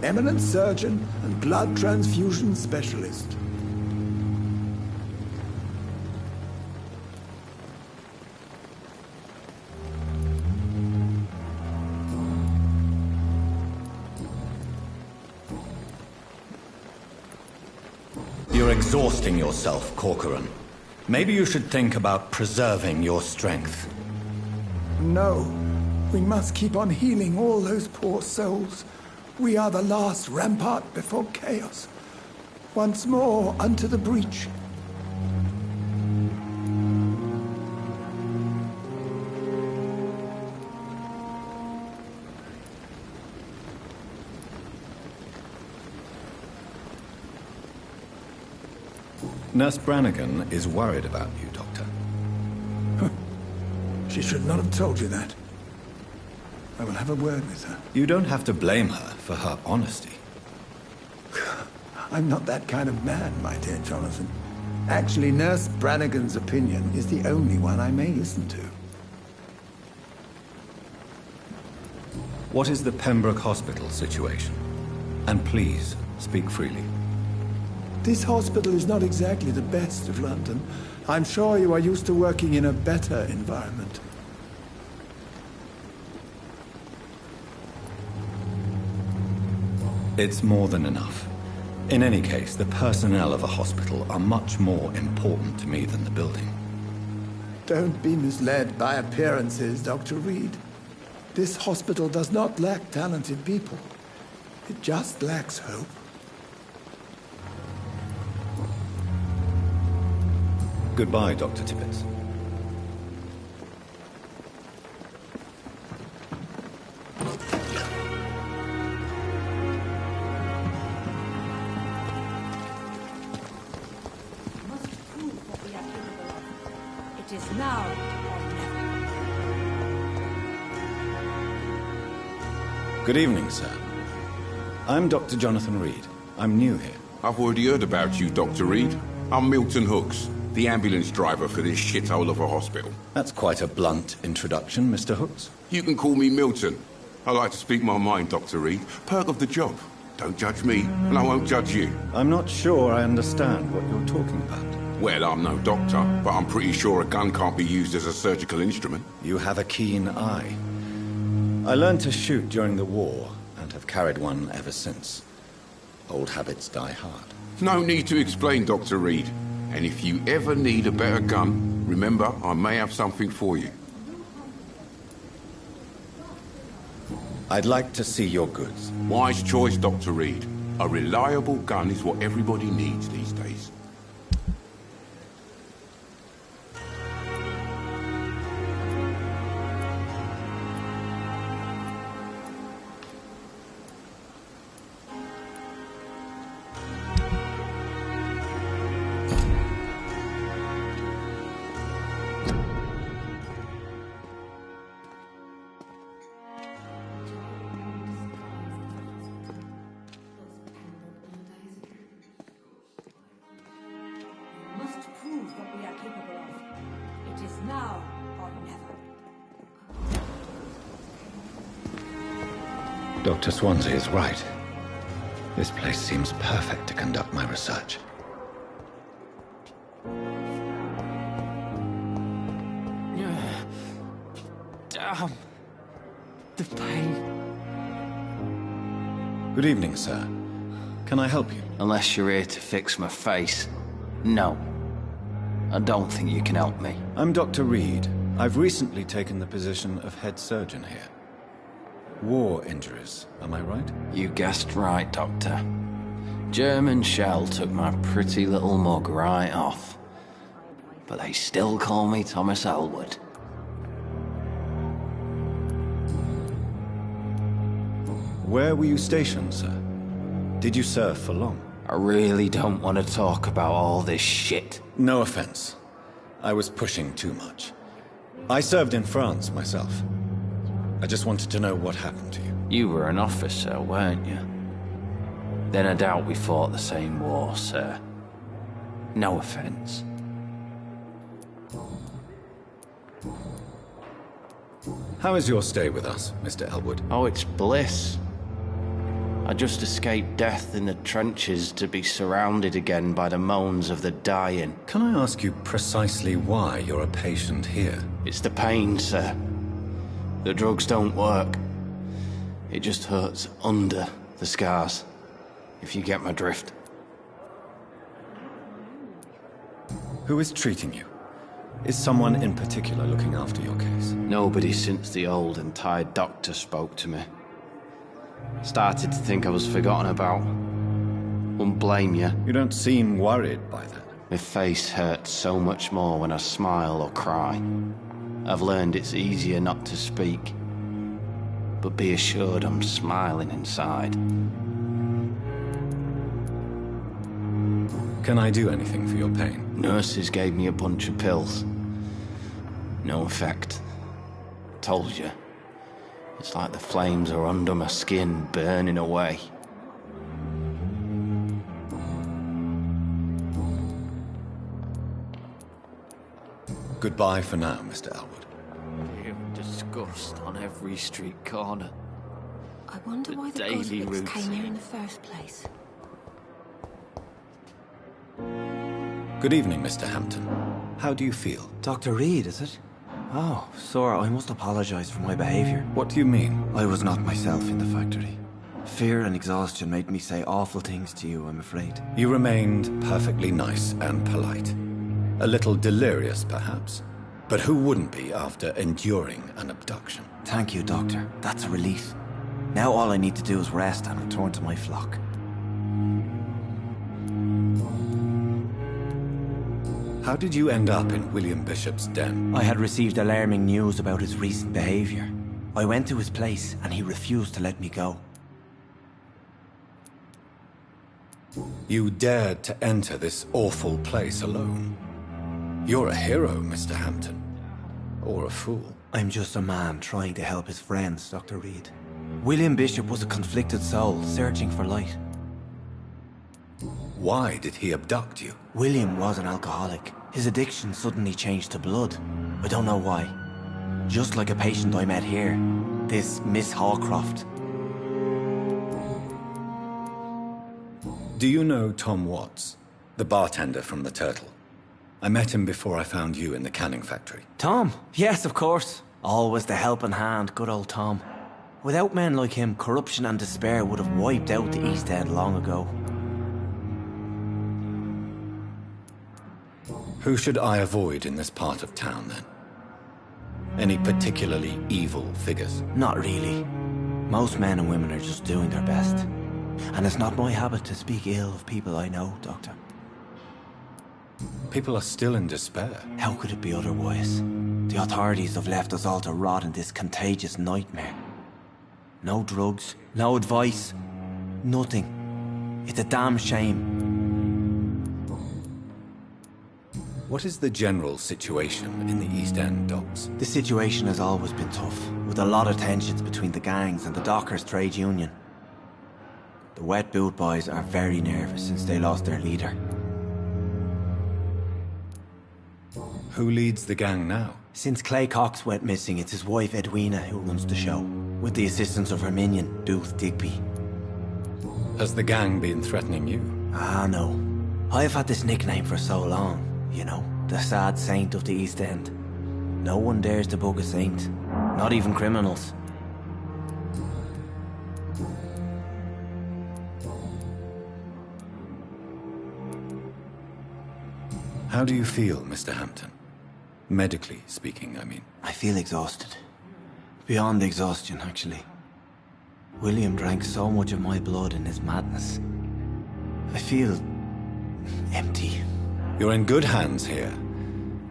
eminent surgeon and blood transfusion specialist. You're exhausting yourself, Corcoran. Maybe you should think about preserving your strength. No. We must keep on healing all those poor souls. We are the last rampart before chaos. Once more unto the breach. Nurse Brannigan is worried about you, Doctor. She should not have told you that. I will have a word with her. You don't have to blame her for her honesty. I'm not that kind of man, my dear Jonathan. Actually, Nurse Brannigan's opinion is the only one I may listen to. What is the Pembroke Hospital situation? And please, speak freely. This hospital is not exactly the best of London. I'm sure you are used to working in a better environment. It's more than enough. In any case, the personnel of a hospital are much more important to me than the building. Don't be misled by appearances, Dr. Reed. This hospital does not lack talented people. It just lacks hope. Goodbye, Dr. Tibbets. It is now or never. Good evening, sir. I'm Dr. Jonathan Reed. I'm new here. I've already heard about you, Dr. Reed. I'm Milton Hooks, the ambulance driver for this shithole of a hospital. That's quite a blunt introduction, Mr. Hooks. You can call me Milton. I like to speak my mind, Dr. Reed. Perk of the job. Don't judge me, and I won't judge you. I'm not sure I understand what you're talking about. Well, I'm no doctor, but I'm pretty sure a gun can't be used as a surgical instrument. You have a keen eye. I learned to shoot during the war, and have carried one ever since. Old habits die hard. No need to explain, Dr. Reed. And if you ever need a better gun, remember, I may have something for you. I'd like to see your goods. Wise choice, Dr. Reed. A reliable gun is what everybody needs these days. Now or never. Dr. Swansea is right. This place seems perfect to conduct my research. Damn. The pain. Good evening, sir. Can I help you? Unless you're here to fix my face. No. I don't think you can help me. I'm Dr. Reed. I've recently taken the position of head surgeon here. War injuries, am I right? You guessed right, Doctor. German shell took my pretty little mug right off. But they still call me Thomas Elwood. Where were you stationed, sir? Did you serve for long? I really don't want to talk about all this shit. No offense. I was pushing too much. I served in France myself. I just wanted to know what happened to you. You were an officer, weren't you? Then I doubt we fought the same war, sir. No offense. How is your stay with us, Mr. Elwood? Oh, it's bliss. I just escaped death in the trenches to be surrounded again by the moans of the dying. Can I ask you precisely why you're a patient here? It's the pain, sir. The drugs don't work. It just hurts under the scars, if you get my drift. Who is treating you? Is someone in particular looking after your case? Nobody since the old and tired doctor spoke to me. Started to think I was forgotten about. Wouldn't blame you. You don't seem worried by that. My face hurts so much more when I smile or cry. I've learned it's easier not to speak. But be assured I'm smiling inside. Can I do anything for your pain? Nurses gave me a bunch of pills. No effect. Told you. It's like the flames are under my skin, burning away. Goodbye for now, Mr. Elwood. Hear disgust on every street corner. I wonder The why the daily Godwicks came here routine. in the first place. Good evening, Mr. Hampton. How do you feel? Dr. Reed, is it? Oh, sir, I must apologize for my behavior. What do you mean? I was not myself in the factory. Fear and exhaustion made me say awful things to you, I'm afraid. You remained perfectly nice and polite. A little delirious, perhaps. But who wouldn't be after enduring an abduction? Thank you, Doctor. That's a relief. Now all I need to do is rest and return to my flock. How did you end up in William Bishop's den? I had received alarming news about his recent behavior. I went to his place and he refused to let me go. You dared to enter this awful place alone. You're a hero, Mr. Hampton. Or a fool. I'm just a man trying to help his friends, Dr. Reed. William Bishop was a conflicted soul, searching for light. Why did he abduct you? William was an alcoholic. His addiction suddenly changed to blood. I don't know why. Just like a patient I met here. This Miss Hawcroft. Do you know Tom Watts? The bartender from the Turtle. I met him before I found you in the canning factory. Tom? Yes, of course. Always the helping hand, good old Tom. Without men like him, corruption and despair would have wiped out the East End long ago. Who should I avoid in this part of town, then? Any particularly evil figures? Not really. Most men and women are just doing their best. And it's not my habit to speak ill of people I know, Doctor. People are still in despair. How could it be otherwise? The authorities have left us all to rot in this contagious nightmare. No drugs, no advice, nothing. It's a damn shame. What is the general situation in the East End docks? The situation has always been tough, with a lot of tensions between the gangs and the dockers' trade union. The wet boot boys are very nervous since they lost their leader. Who leads the gang now? Since Clay Cox went missing, it's his wife Edwina who runs the show, with the assistance of her minion, Booth Digby. Has the gang been threatening you? Ah, no. I've had this nickname for so long, you know, the sad saint of the East End. No one dares to bug a saint, not even criminals. How do you feel, Mr. Hampton? Medically speaking, I mean. I feel exhausted. Beyond exhaustion, actually. William drank so much of my blood in his madness. I feel empty. You're in good hands here.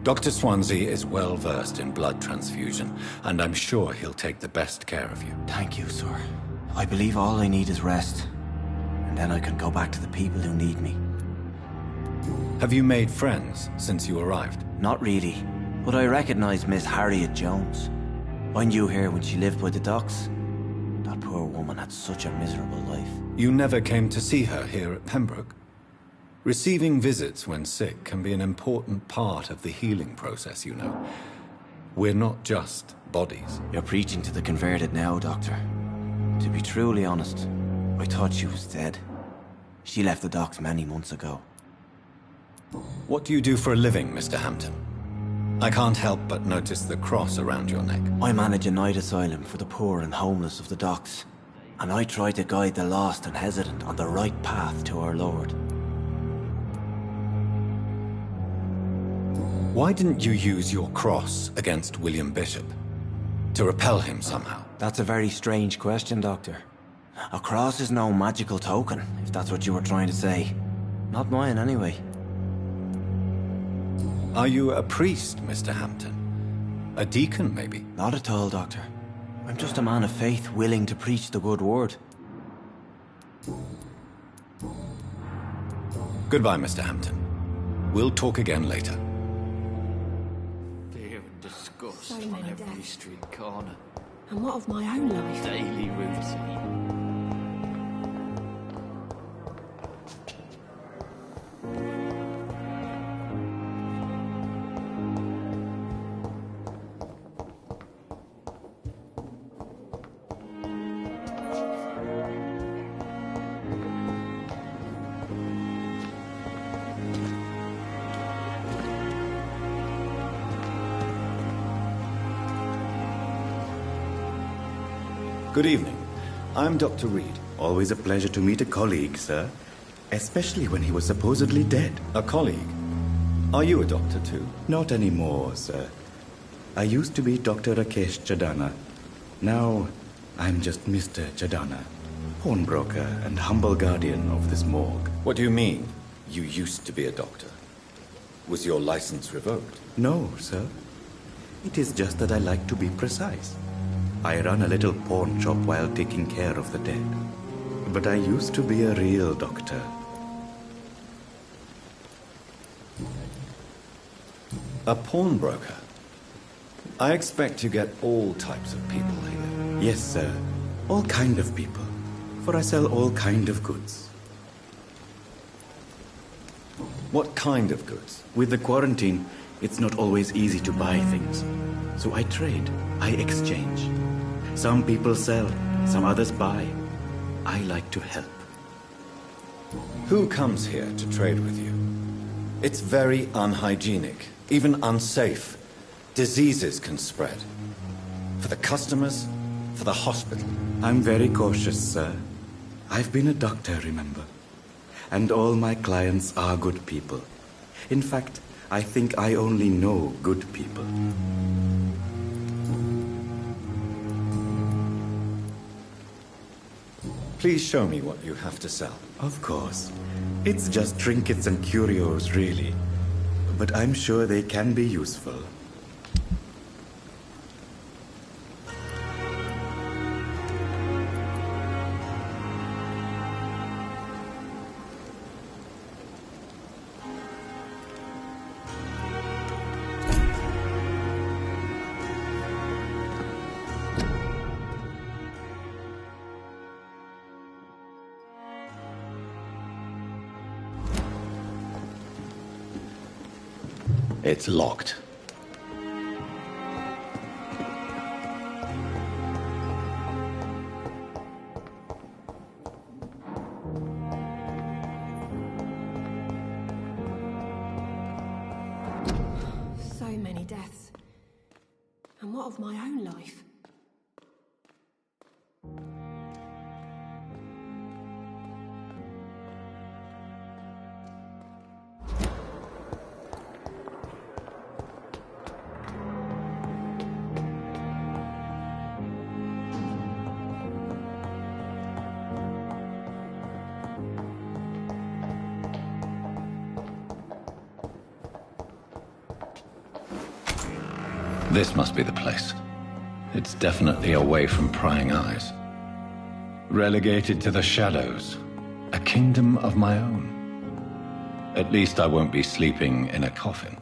Dr. Swansea is well versed in blood transfusion, and I'm sure he'll take the best care of you. Thank you, sir. I believe all I need is rest. And then I can go back to the people who need me. Have you made friends since you arrived? Not really, but I recognize Miss Harriet Jones. I knew her when she lived by the docks. That poor woman had such a miserable life. You never came to see her here at Pembroke? Receiving visits when sick can be an important part of the healing process, you know. We're not just bodies. You're preaching to the converted now, Doctor. To be truly honest, I thought she was dead. She left the docks many months ago. What do you do for a living, Mr. Hampton? I can't help but notice the cross around your neck. I manage a night asylum for the poor and homeless of the docks, and I try to guide the lost and hesitant on the right path to our Lord. Why didn't you use your cross against William Bishop? To repel him somehow? That's a very strange question, Doctor. A cross is no magical token, if that's what you were trying to say. Not mine, anyway. Are you a priest, Mr. Hampton? A deacon, maybe? Not at all, Doctor. I'm just a man of faith willing to preach the good word. Goodbye, Mr. Hampton. We'll talk again later. Fear and disgust So on many every deaths. street corner. And what of my own life? Daily routine. Good evening. I'm Dr. Reed. Always a pleasure to meet a colleague, sir. Especially when he was supposedly dead. A colleague. Are you a doctor too? Not anymore, sir. I used to be Dr. Rakesh Chadana. Now, I'm just Mr. Chadana, pawnbroker and humble guardian of this morgue. What do you mean, you used to be a doctor? Was your license revoked? No, sir. It is just that I like to be precise. I run a little pawn shop while taking care of the dead. But I used to be a real doctor. A pawnbroker? I expect you get all types of people here. Yes, sir. All kind of people. For I sell all kind of goods. What kind of goods? With the quarantine, it's not always easy to buy things. So I trade. I exchange. Some people sell, some others buy. I like to help. Who comes here to trade with you? It's very unhygienic, even unsafe. Diseases can spread. For the customers, for the hospital. I'm very cautious, sir. I've been a doctor, remember? And all my clients are good people. In fact, I think I only know good people. Please show me what you have to sell. Of course. It's just trinkets and curios, really. But I'm sure they can be useful. It's locked. So many deaths. And what of my own life? This must be the place. It's definitely away from prying eyes. Relegated to the shadows. A kingdom of my own. At least I won't be sleeping in a coffin.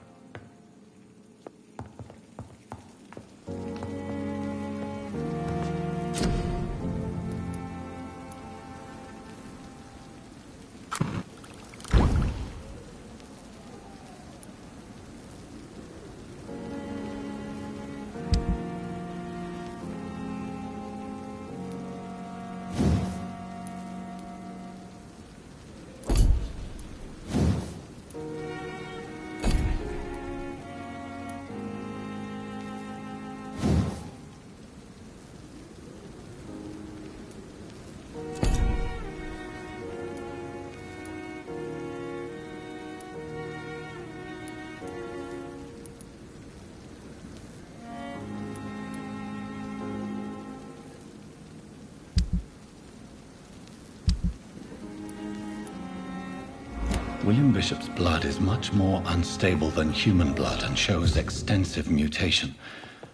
William Bishop's blood is much more unstable than human blood and shows extensive mutation.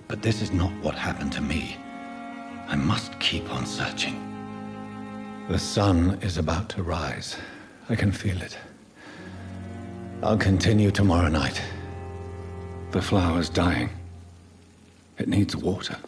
But this is not what happened to me. I must keep on searching. The sun is about to rise. I can feel it. I'll continue tomorrow night. The flower's dying. It needs water.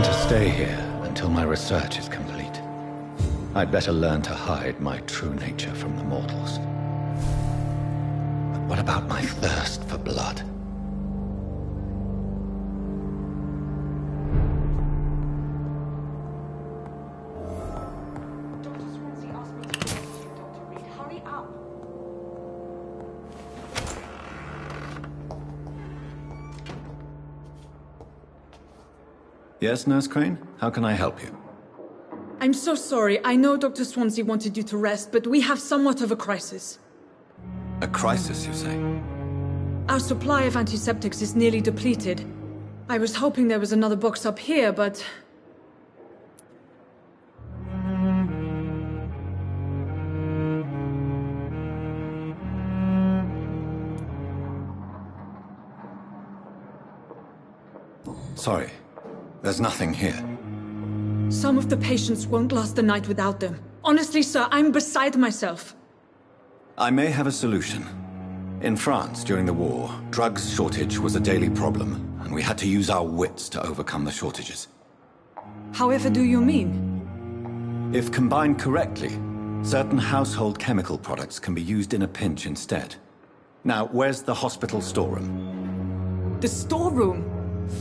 plan to stay here until my research is complete. I'd better learn to hide my true nature from the mortals. But what about my thirst for blood? Dr. Swansea asked me to talk to you, Dr. Reed. Hurry up. Yes, Nurse Crane? How can I help you? I'm so sorry. I know Dr. Swansea wanted you to rest, but we have somewhat of a crisis. A crisis, you say? Our supply of antiseptics is nearly depleted. I was hoping there was another box up here, but... Sorry. There's nothing here. Some of the patients won't last the night without them. Honestly, sir, I'm beside myself. I may have a solution. In France, during the war, drugs shortage was a daily problem, and we had to use our wits to overcome the shortages. However do you mean? If combined correctly, certain household chemical products can be used in a pinch instead. Now, where's the hospital storeroom? The storeroom?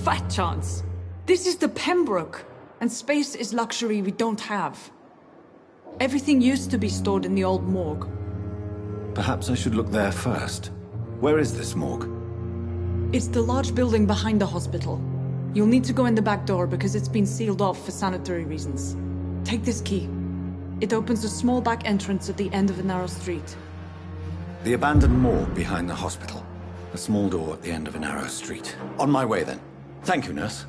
Fat chance. This is the Pembroke, and space is luxury we don't have. Everything used to be stored in the old morgue. Perhaps I should look there first. Where is this morgue? It's the large building behind the hospital. You'll need to go in the back door because it's been sealed off for sanitary reasons. Take this key. It opens a small back entrance at the end of a narrow street. The abandoned morgue behind the hospital. A small door at the end of a narrow street. On my way then. Thank you, nurse.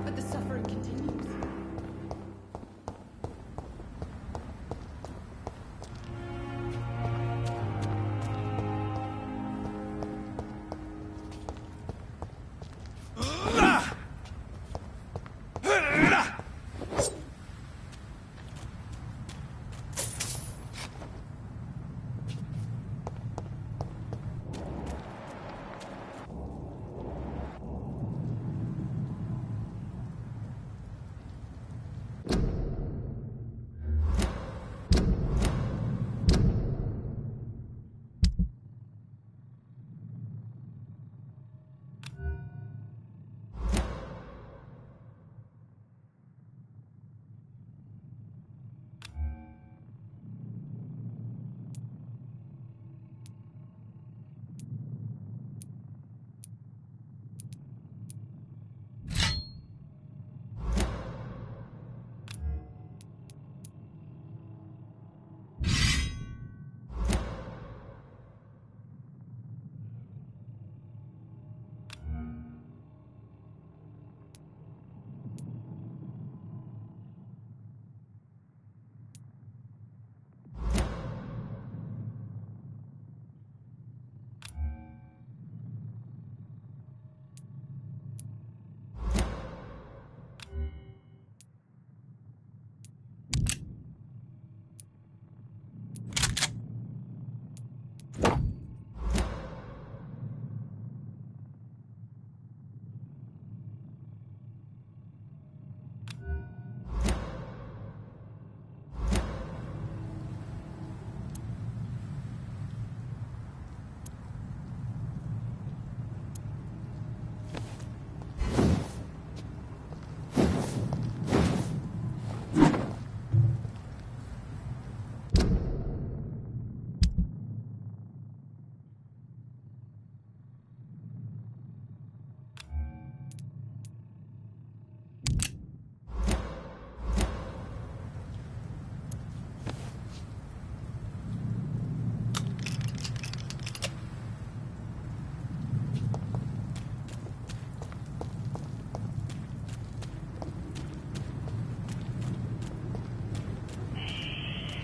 But the suffering continues.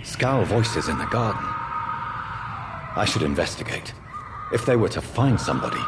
Scowl voices in the garden. I should investigate. If they were to find somebody.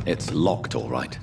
It's locked, all right.